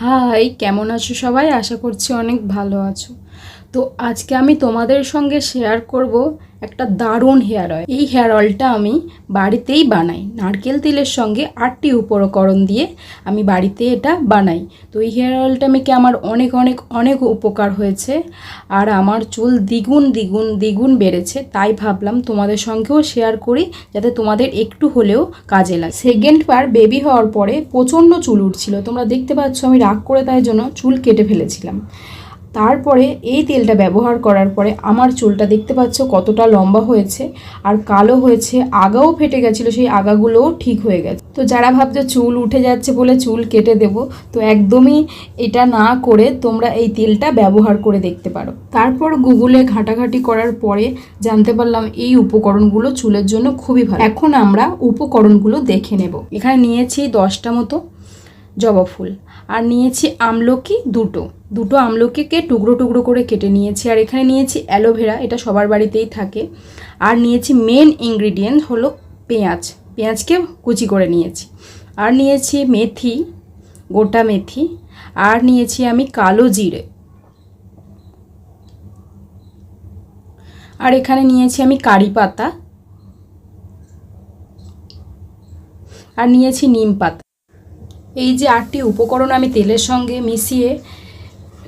High, কেমন আছো সবাই? আশা করছি অনেক ভালো আছো। তো আজকে আমি তোমাদের সঙ্গে শেয়ার করব একটা দারুণ হেয়ার অয়েল। এই হেয়ার অয়েলটা আমি বাড়িতেই বানাই। নারকেল তেলের সঙ্গে 8টি উপকরণ দিয়ে আমি বাড়িতে এটা বানাই। তো এই হেয়ার অয়েলটা মেখে আমার অনেক অনেক অনেক উপকার হয়েছে, আর আমার চুল দ্বিগুণ দ্বিগুণ দ্বিগুণ বেড়েছে। তাই ভাবলাম তোমাদের সঙ্গেও শেয়ার করি, যাতে তোমাদের একটু হলেও কাজে লাগে। সেকেন্ড বার বেবি হওয়ার পরে প্রচণ্ড চুল উঠছিল, তোমরা দেখতে পাচ্ছ। আমি রাগ করে তাই জন্য চুল কেটে ফেলেছিলাম। তারপরে এই তেলটা ব্যবহার করার পরে আমার চুলটা দেখতে পাচ্ছ কতটা লম্বা হয়েছে আর কালো হয়েছে। আগাও ফেটে গেছিলো, সেই আগাগুলোও ঠিক হয়ে গেছে। তো যারা ভাবছো চুল উঠে যাচ্ছে বলে চুল কেটে দেব, তো একদমই এটা না করে তোমরা এই তেলটা ব্যবহার করে দেখতে পারো। তারপর গুগলে ঘাটাঘাটি করার পরে জানতে পারলাম এই উপকরণগুলো চুলের জন্য খুবই ভালো। এখন আমরা উপকরণগুলো দেখে নেব। এখানে নিয়েছি 10টা মতো জবা ফুল, আর নিয়েছি আমলকি দুটো আমলকিকে টুকরো টুকরো করে কেটে নিয়েছি। আর এখানে নিয়েছি অ্যালোভেরা, এটা সবার বাড়িতেই থাকে। আর নিয়েছি মেন ইনগ্রিডিয়েন্ট হলো পেঁয়াজকে কুচি করে নিয়েছি। আর নিয়েছি মেথি, গোটা মেথি। আর নিয়েছি আমি কালো জিরে। আর এখানে নিয়েছি আমি কারি পাতা। আর নিয়েছি নিম পাতা। এই যে 8টি উপকরণ আমি তেলের সঙ্গে মিশিয়ে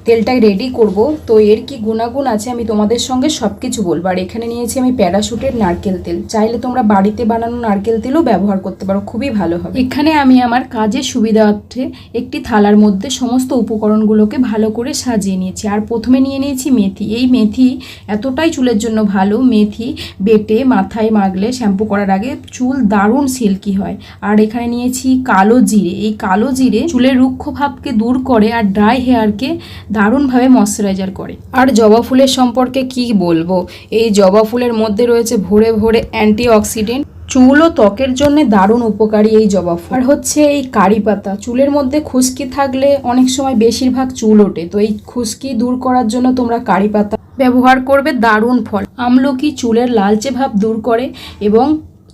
তেলটা রেডি করব, তো এর কি গুণাগুণ আছে আমি তোমাদের সঙ্গে সব কিছু বলবো। আর এখানে নিয়েছি আমি প্যারাশুটের নারকেল তেল। চাইলে তোমরা বাড়িতে বানানো নারকেল তেলও ব্যবহার করতে পারো, খুবই ভালো হবে। এখানে আমি আমার কাজের সুবিধার্থে একটি থালার মধ্যে সমস্ত উপকরণগুলোকে ভালো করে সাজিয়ে নিয়েছি। আর প্রথমে নিয়ে নিয়েছি মেথি। এই মেথি এতটাই চুলের জন্য ভালো, মেথি বেটে মাথায় মাখলে শ্যাম্পু করার আগে চুল দারুণ সিল্কি হয়। আর এখানে নিয়েছি কালো জিরে। এই কালো জিরে চুলের রুক্ষ ভাবকে দূর করে আর ড্রাই হেয়ারকে দারুণভাবে ময়শ্চারাইজার করে। আর জবা ফুলের সম্পর্কে কি বলবো, এই জবা ফুলের মধ্যে রয়েছে ভরে ভরে অ্যান্টিঅক্সিডেন্ট। চুল ও ত্বকের জন্য দারুণ উপকারী এই জবা ফুল। আর হচ্ছে এই কারি পাতা, চুলের মধ্যে খুশকি থাকলে অনেক সময় বেশিরভাগ চুল ওঠে, তো এই খুশকি দূর করার জন্য তোমরা কারি পাতা ব্যবহার করবে, দারুণ ফল। আমলকি চুলের লালচে ভাব দূর করে এবং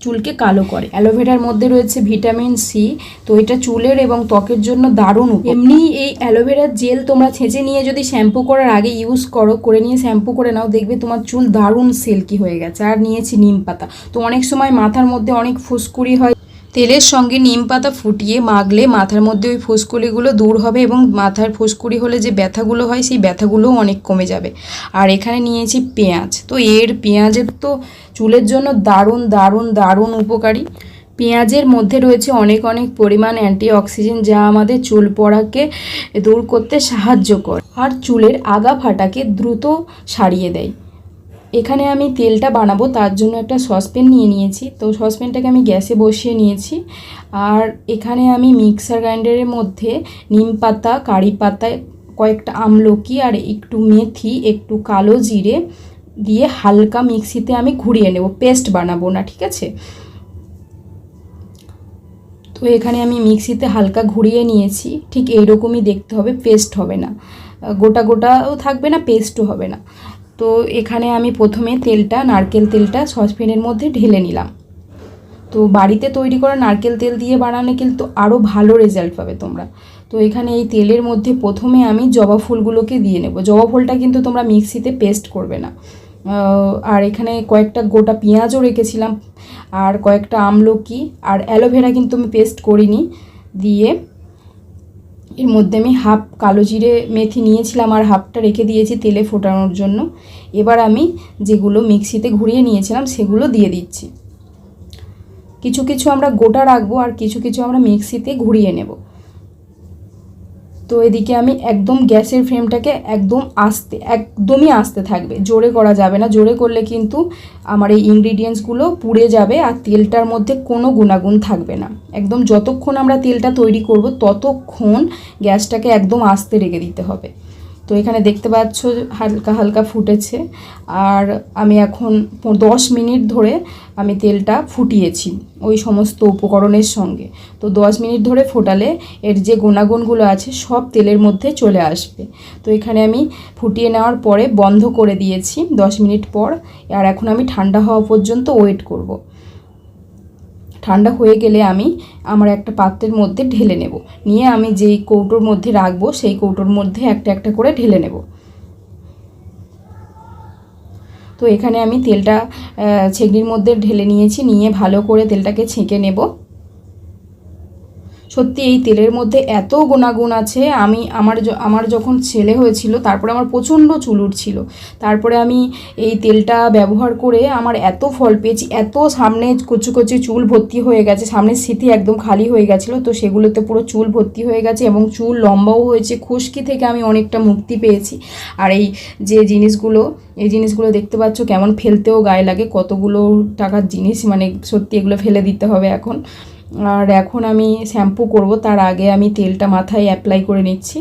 চুলকে কালো করে। অ্যালোভেরার মধ্যে রয়েছে ভিটামিন সি, তো এটা চুলের এবং ত্বকের জন্য দারুণ। এমনি এই অ্যালোভেরার জেল তোমরা ছেঁচে নিয়ে যদি শ্যাম্পু করার আগে ইউজ করে নিয়ে শ্যাম্পু করে নাও, দেখবে তোমার চুল দারুণ সিল্কি হয়ে গেছে। আর নিয়েছি নিম পাতা। তো অনেক সময় মাথার মধ্যে অনেক ফুসকুড়ি হয়, তেলের সঙ্গে নিম পাতা ফুটিয়ে মাখলে মাথার মধ্যে ওই ফুসকুড়িগুলো দূর হবে এবং মাথার ফুসকুড়ি হলে যে ব্যথাগুলো হয় সেই ব্যথাগুলোও অনেক কমে যাবে। আর এখানে নিয়েছি পেঁয়াজ। তো পেঁয়াজের তো চুলের জন্য দারুণ দারুণ দারুণ উপকারী। পেঁয়াজের মধ্যে রয়েছে অনেক অনেক পরিমাণ অ্যান্টিঅক্সিডেন্ট, যা আমাদের চুল পড়াকে দূর করতে সাহায্য করে আর চুলের আগা ফাটাকে দ্রুত সারিয়ে দেয়। এখানে আমি তেলটা বানাবো, তার জন্য একটা সসপ্যান নিয়ে নিয়েছি। তো সসপ্যানটাকে আমি গ্যাসে বসিয়ে নিয়েছি। আর এখানে আমি মিক্সার গ্রাইন্ডারের মধ্যে নিম পাতা, কারি পাতা, কয়েকটা আমলকি আর একটু মেথি, একটু কালো জিরে দিয়ে হালকা মিক্সিতে আমি ঘুরিয়ে নেব, পেস্ট বানাবো না, ঠিক আছে? তো এখানে আমি মিক্সিতে হালকা ঘুরিয়ে নিয়েছি। ঠিক এইরকমই দেখতে হবে, পেস্ট হবে না, গোটা গোটাও থাকবে না, পেস্টও হবে না। তো এখানে আমি প্রথমে নারকেল তেলটা সসপ্যানের মধ্যে ঢেলে নিলাম। তো বাড়িতে তৈরি করা নারকেল তেল দিয়ে বানালে কিন্তু আরও ভালো রেজাল্ট পাবে তোমরা। তো এখানে এই তেলের মধ্যে প্রথমে আমি জবা ফুলগুলোকে দিয়ে নেব। জবা ফুলটা কিন্তু তোমরা মিক্সিতে পেস্ট করবে না। আর এখানে কয়েকটা গোটা পেঁয়াজও রেখেছিলাম, আর কয়েকটা আমলকি আর অ্যালোভেরা কিন্তু আমি পেস্ট করিনি। দিয়ে এর মধ্যে আমি হাফ কালো জিরে মেথি নিয়েছিলাম আর হাফটা রেখে দিয়েছি তেলে ফোটানোর জন্য। এবার আমি যেগুলো মিক্সিতে ঘুরিয়ে নিয়েছিলাম সেগুলো দিয়ে দিচ্ছি। কিছু কিছু আমরা গোটা রাখবো আর কিছু কিছু আমরা মিক্সিতে ঘুরিয়ে নেব। তো এদিকে আমি একদম গ্যাসের ফ্লেমটাকে একদমই আস্তে থাকবে, জোরে করা যাবে না। জোরে করলে কিন্তু আমার এই ইনগ্রিডিয়েন্টসগুলো পুড়ে যাবে আর তেলটার মধ্যে কোনো গুণাগুণ থাকবে না। একদম যতক্ষণ আমরা তেলটা তৈরি করব ততক্ষণ গ্যাসটাকে একদম আস্তে রেখে দিতে হবে। তো এখানে দেখতে পাচ্ছ হালকা হালকা ফুটেছে। আর আমি এখন 10 মিনিট ধরে আমি তেলটা ফুটিয়েছি ওই সমস্ত উপকরণের সঙ্গে। তো 10 মিনিট ধরে ফোটালে এর যে গুণাগুণগুলো আছে সব তেলের মধ্যে চলে আসবে। তো এখানে আমি ফুটিয়ে নেওয়ার পরে বন্ধ করে দিয়েছি 10 মিনিট পর। আর এখন আমি ঠান্ডা হওয়া পর্যন্ত ওয়েট করব। ঠান্ডা হয়ে গেলে আমি আমার একটা পাত্রের মধ্যে ঢেলে নেব, নিয়ে আমি যেই কৌটোর মধ্যে রাখবো সেই কৌটোর মধ্যে একটা একটা করে ঢেলে নেব। তো এখানে আমি তেলটা ছেঁকনির মধ্যে ঢেলে নিয়েছি, নিয়ে ভালো করে তেলটাকে ছেঁকে নেব। সত্যি এই তেলের মধ্যে এত গুণাগুণ আছে। আমার যখন ছেলে হয়েছিল তারপরে আমার প্রচণ্ড চুল উঠছিল, তারপরে আমি এই তেলটা ব্যবহার করে আমার এত ফল পেয়েছি, এত সামনে কচি কচি চুল ভর্তি হয়ে গেছে, সামনের স্মৃতি একদম খালি হয়ে গেছিলো, তো সেগুলোতে পুরো চুল ভর্তি হয়ে গেছে এবং চুল লম্বাও হয়েছে। খুশকি থেকে আমি অনেকটা মুক্তি পেয়েছি। আর এই যে জিনিসগুলো দেখতে পাচ্ছ কেমন ফেলতেও গায়ে লাগে, কতগুলো টাকার জিনিস, মানে সত্যি এগুলো ফেলে দিতে হবে এখন। আর এখন আমি শ্যাম্পু করব, তার আগে আমি তেলটা মাথায় অ্যাপ্লাই করে নিচ্ছি।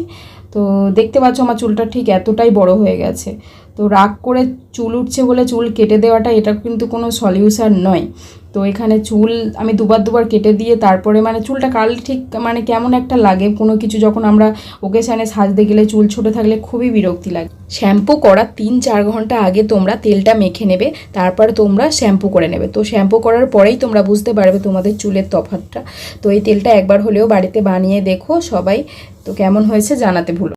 তো দেখতে পাচ্ছ আমার চুলটা ঠিক এতটাই বড় হয়ে গেছে। তো রাগ করে চুল উঠছে বলে চুল কেটে দেওয়াটা এটা কিন্তু কোনো সলিউশন নয়। তো এখানে চুল আমি দুবার কেটে দিয়ে তারপরে মানে চুলটা কাটলে ঠিক মানে কেমন একটা লাগে, কোনো কিছু যখন আমরা ওকেশানে সাজতে গেলে চুল ছোটো থাকলে খুবই বিরক্তি লাগে। শ্যাম্পু করার 3-4 ঘন্টা আগে তোমরা তেলটা মেখে নেবে, তারপর তোমরা শ্যাম্পু করে নেবে। তো শ্যাম্পু করার পরেই তোমরা বুঝতে পারবে তোমাদের চুলের তফাৎটা। তো এই তেলটা একবার হলেও বাড়িতে বানিয়ে দেখো সবাই, তো কেমন হয়েছে জানাতে ভুলো।